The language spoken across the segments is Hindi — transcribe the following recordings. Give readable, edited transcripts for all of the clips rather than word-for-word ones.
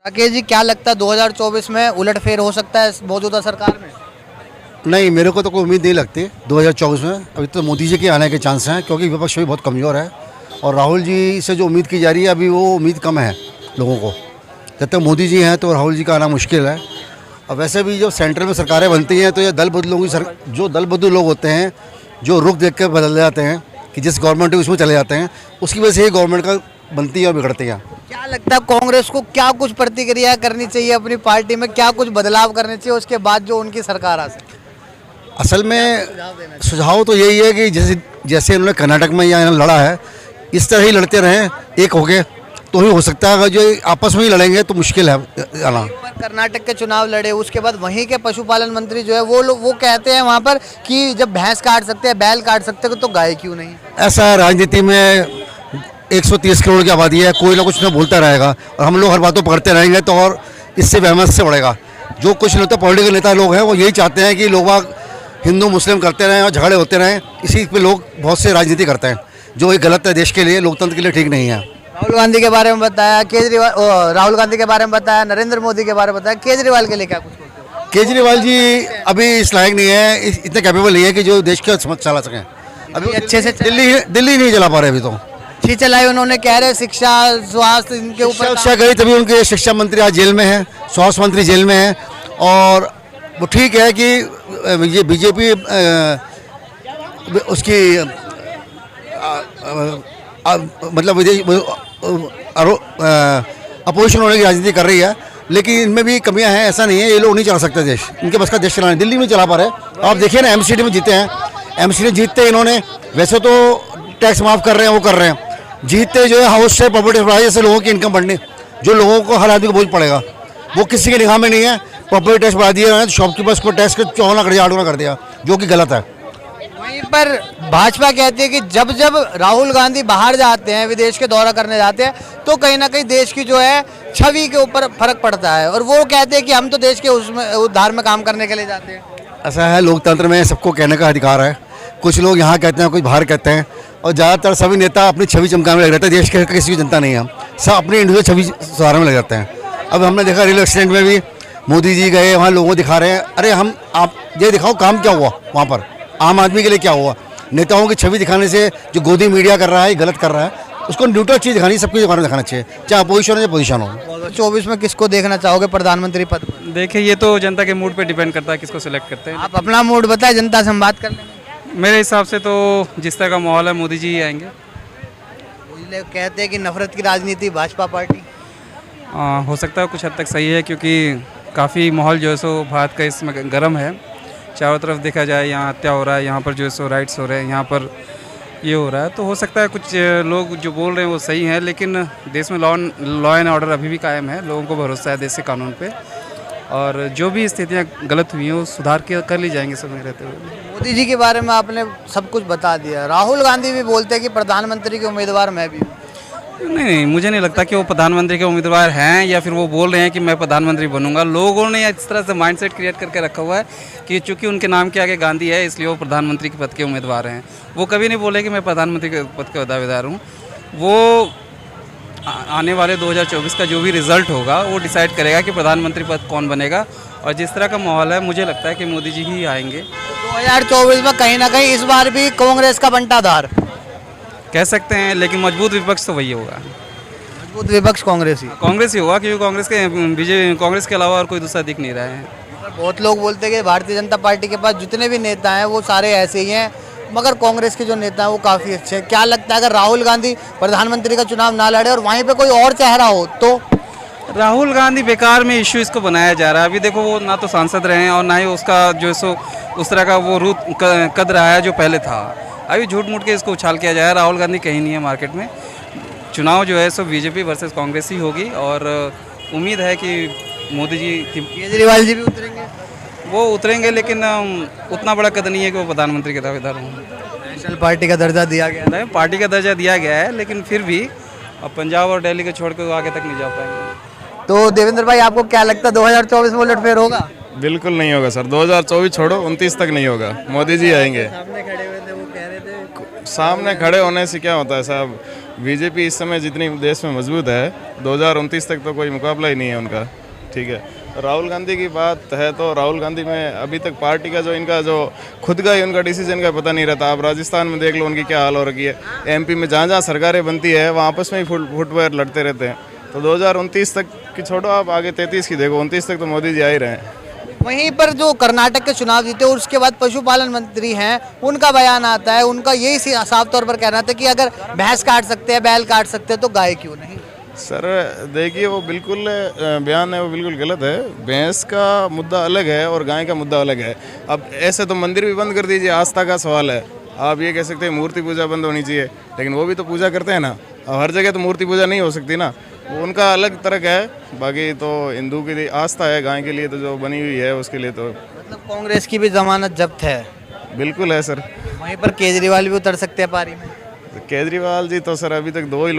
राकेश जी, क्या लगता है 2024 में उलटफेर हो सकता है इस मौजूदा सरकार में? नहीं, मेरे को तो कोई उम्मीद नहीं लगती 2024 में। अभी तो मोदी जी के आने के चांस हैं, क्योंकि विपक्ष भी बहुत कमज़ोर है और राहुल जी से जो उम्मीद की जा रही है अभी वो उम्मीद कम है लोगों को। जब तक मोदी जी हैं तो राहुल जी का आना मुश्किल है। और वैसे भी जो सेंटर में सरकारें बनती हैं तो ये दल बदलू की जो दल बदलू लोग होते हैं, जो रुख देख कर बदल जाते हैं कि जिस गवर्नमेंट है उसमें चले जाते हैं, उसकी वजह से ही गवर्नमेंट का बनती है और बिगड़ती है। क्या लगता है कांग्रेस को क्या कुछ प्रतिक्रिया करनी चाहिए अपनी पार्टी में, क्या कुछ बदलाव करने चाहिए उसके बाद जो उनकी सरकार आ सके? असल में सुझाव तो यही है कि जैसे जैसे इन्होंने कर्नाटक में यहाँ लड़ा है, इस तरह ही लड़ते रहें एक होके, तो ही हो सकता है। अगर जो आपस में ही लड़ेंगे तो मुश्किल है आना। कर्नाटक के चुनाव लड़े, उसके बाद वहीं के पशुपालन मंत्री जो है वो कहते हैं वहाँ पर कि जब भैंस काट सकते हैं, बैल काट सकते हैं, तो गाय क्यों नहीं? ऐसा है, राजनीति में 130 करोड़ की आबादी है, कोई ना कुछ ना बोलता रहेगा और हम लोग हर बातों पकड़ते रहेंगे तो और इससे वहमत से बढ़ेगा। जो कुछ नेता पॉलिटिकल नेता लोग हैं वो यही चाहते हैं कि लोग हिंदू मुस्लिम करते रहें और झगड़े होते रहें। इसी पे लोग बहुत से राजनीति करते हैं, जो एक गलत है, देश के लिए, लोकतंत्र के लिए ठीक नहीं है। राहुल गांधी के बारे में बताया, राहुल गांधी के बारे में बताया, नरेंद्र मोदी के बारे में बताया, केजरीवाल के लिए क्या कुछ बोलते हो? केजरीवाल जी अभी इस लायक नहीं है, इतने कैपेबल नहीं है कि जो देश का चला सकें। अभी अच्छे से दिल्ली नहीं चला पा रहे अभी तो। अच्छी चलाई उन्होंने, कह रहे शिक्षा स्वास्थ्य इनके ऊपर शिक्षा गई तभी उनके शिक्षा मंत्री आज जेल में है, स्वास्थ्य मंत्री जेल में है। और वो ठीक है कि ये बीजेपी उसकी मतलब अपोजिशन होने की राजनीति कर रही है, लेकिन इनमें भी कमियां हैं। ऐसा नहीं है ये लोग नहीं चला सकते देश, इनके बस का देश चलाने। दिल्ली में चला पा रहे, आप देखिए ना, एमसीडी में जीते हैं, एमसीडी जीतते इन्होंने, वैसे तो टैक्स माफ़ कर रहे हैं, वो कर रहे हैं, जीतते जो है हाउस से प्रॉपर्टी प्राइस से लोगों की इनकम बढ़ने, जो लोगों को हर आदमी को बोझ पड़ेगा, वो किसी के निगाह में नहीं है। प्रॉपर्टी टैक्स बढ़ा दिया है, शॉपकीपर्स को टैक्स को 54 कर दिया, 8 कर दिया, जो कि गलत है। वहीं पर भाजपा कहती है कि जब जब राहुल गांधी बाहर जाते हैं, विदेश के दौरा करने जाते हैं, तो कहीं ना कहीं देश की जो है छवि के ऊपर फर्क पड़ता है, और वो कहते हैं कि हम तो देश के उसमें उद्धार में काम करने के लिए जाते हैं। ऐसा है, लोकतंत्र में सबको कहने का अधिकार है। कुछ लोग यहाँ कहते हैं, कुछ बाहर कहते हैं, और ज़्यादातर सभी नेता अपनी छवि चमकाने में लग जाते हैं। देश के किसी की जनता नहीं है, सब अपनी इंडिविजुअल छवि सुधारने में लग जाते हैं। अब हमने देखा रेलवे एक्सीडेंट में भी मोदी जी गए, वहाँ लोगों को दिखा रहे हैं, अरे आप ये दिखाओ काम क्या हुआ वहाँ पर, आम आदमी के लिए क्या हुआ। नेताओं की छवि दिखाने से जो गोदी मीडिया कर रहा है, गलत कर रहा है। उसको न्यूट्रल चीज़ दिखानी, सबकी बारे में दिखाना चाहिए, चाहे अपोजिशन हो या पोजिशन हो। 2024 में किसको देखना चाहोगे प्रधानमंत्री पद पर? देखिए, ये तो जनता के मूड पे डिपेंड करता है किसको सिलेक्ट करते हैं। आप अपना मूड बताएं, जनता से हम बात कर लेंगे। मेरे हिसाब से तो जिस तरह का माहौल है, मोदी जी ही आएंगे। वो कहते हैं कि नफरत की राजनीति भाजपा पार्टी। हो सकता है कुछ हद तक सही है, क्योंकि काफ़ी माहौल जो है सो भारत का इसमें गर्म है। चारों तरफ देखा जाए, यहाँ हत्या हो रहा है, यहाँ पर जो है सो राइट्स हो रहे हैं, यहाँ पर ये हो रहा है। तो हो सकता है कुछ लोग जो बोल रहे हैं वो सही हैं, लेकिन देश में लॉ एंड ऑर्डर अभी भी कायम है। लोगों को भरोसा है देश के कानून पे, और जो भी स्थितियाँ गलत हुई हैं वो सुधार के कर ली जाएंगी समय रहते हुए। मोदी जी के बारे में आपने सब कुछ बता दिया। राहुल गांधी भी बोलते हैं कि प्रधानमंत्री के उम्मीदवार मैं भी हूँ। नहीं, मुझे नहीं लगता कि वो प्रधानमंत्री के उम्मीदवार हैं, या फिर वो बोल रहे हैं कि मैं प्रधानमंत्री बनूंगा। लोगों ने इस तरह से माइंडसेट क्रिएट करके रखा हुआ है कि चूंकि उनके नाम के आगे गांधी है, इसलिए वो प्रधानमंत्री के पद के उम्मीदवार हैं। वो कभी नहीं बोले कि मैं प्रधानमंत्री के पद का दावेदार हूँ। वो आने वाले 2024 का जो भी रिजल्ट होगा वो डिसाइड करेगा कि प्रधानमंत्री पद कौन बनेगा। और जिस तरह का माहौल है, मुझे लगता है कि मोदी जी ही आएंगे। 2024 में कहीं ना कहीं इस बार भी कांग्रेस का बंटाधार कह सकते हैं, लेकिन मजबूत विपक्ष तो वही होगा। मजबूत विपक्ष कांग्रेस ही होगा, क्योंकि कांग्रेस के अलावा और कोई दूसरा दिख नहीं रहा है। बहुत लोग बोलते हैं कि भारतीय जनता पार्टी के पास जितने भी नेता हैं वो सारे ऐसे ही हैं, मगर कांग्रेस के जो नेता हैं वो काफ़ी अच्छे हैं। क्या लगता है अगर राहुल गांधी प्रधानमंत्री का चुनाव ना लड़े और वहीं पे कोई और चेहरा हो तो? राहुल गांधी बेकार में इश्यू इसको बनाया जा रहा है। अभी देखो, वो ना तो सांसद रहे हैं और ना ही उसका जो सो उस तरह का वो रूप कद रहा है जो पहले था। अभी झूठ मूठ के इसको उछाल किया जाए। राहुल गांधी कहीं नहीं है मार्केट में। चुनाव जो है सो बीजेपी वर्सेस कांग्रेस ही होगी, और उम्मीद है कि मोदी जी केजरीवाल जी भी उतरेंगे। वो उतरेंगे, लेकिन उतना बड़ा कद नहीं है कि वो प्रधानमंत्री के दावेदार हों। नेशनल पार्टी का दर्जा दिया गया नहीं, पार्टी का दर्जा दिया गया है, लेकिन फिर भी अब पंजाब और दिल्ली को छोड़ कर आगे तक नहीं जा पाएंगे। तो देवेंद्र भाई, आपको क्या लगता है 2024 में उलटफेर होगा? बिल्कुल नहीं होगा सर, 2024 छोड़ो, 29 तक नहीं होगा। मोदी जी आएंगे। सामने खड़े हुए थे, वो कह रहे थे। सामने खड़े होने से क्या होता है साहब, बीजेपी इस समय जितनी देश में मजबूत है 2029 तक तो कोई मुकाबला ही नहीं है उनका। ठीक है, राहुल गांधी की बात है तो राहुल गांधी में अभी तक पार्टी का जो इनका जो खुद का ही उनका डिसीजन का पता नहीं रहता। आप राजस्थान में देख लो उनकी क्या हाल हो रखी है, एमपी में जहाँ जहाँ सरकारें बनती है वहाँ आपस में ही फुटवेयर लड़ते रहते हैं। तो 2029 तक की छोड़ो, आप आगे 33 की देखो, 29 तक तो मोदी जी आ ही रहे हैं। वहीं पर जो कर्नाटक के चुनाव जीते और उसके बाद पशुपालन मंत्री हैं, उनका बयान आता है, उनका यही साफ तौर पर कहना था कि अगर भैंस काट सकते हैं, बैल काट सकते हैं तो गाय क्यों नहीं। सर देखिए, वो बिल्कुल बयान है वो बिल्कुल गलत है। भैंस का मुद्दा अलग है और गाय का मुद्दा अलग है। अब ऐसे तो मंदिर भी बंद कर दीजिए, आस्था का सवाल है। आप ये कह सकते हैं मूर्ति पूजा बंद होनी चाहिए, लेकिन वो भी तो पूजा करते हैं ना। अब हर जगह तो मूर्ति पूजा नहीं हो सकती ना, वो उनका अलग तर्क है। बाकी तो हिंदू की आस्था है, गाय के लिए तो जो बनी हुई है उसके लिए तो मतलब कांग्रेस की भी जमानत जब्त है। बिल्कुल है सर। वहीं पर केजरीवाल भी उतर सकते हैं पारी में। केजरीवाल जी तो सर अभी तक दो ही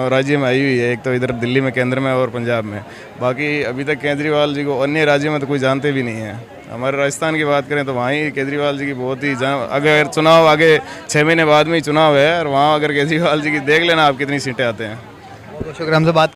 राज्य में आई हुई है, एक तो इधर दिल्ली में केंद्र में और पंजाब में। बाकी अभी तक केजरीवाल जी को अन्य राज्यों में तो कोई जानते भी नहीं है। हमारे राजस्थान की बात करें तो वहाँ ही केजरीवाल जी की बहुत ही अगर चुनाव आगे 6 महीने बाद में ही चुनाव है, और वहाँ अगर केजरीवाल जी की देख लेना आप कितनी सीटें आते हैं। बहुत शुक्रिया हमसे बात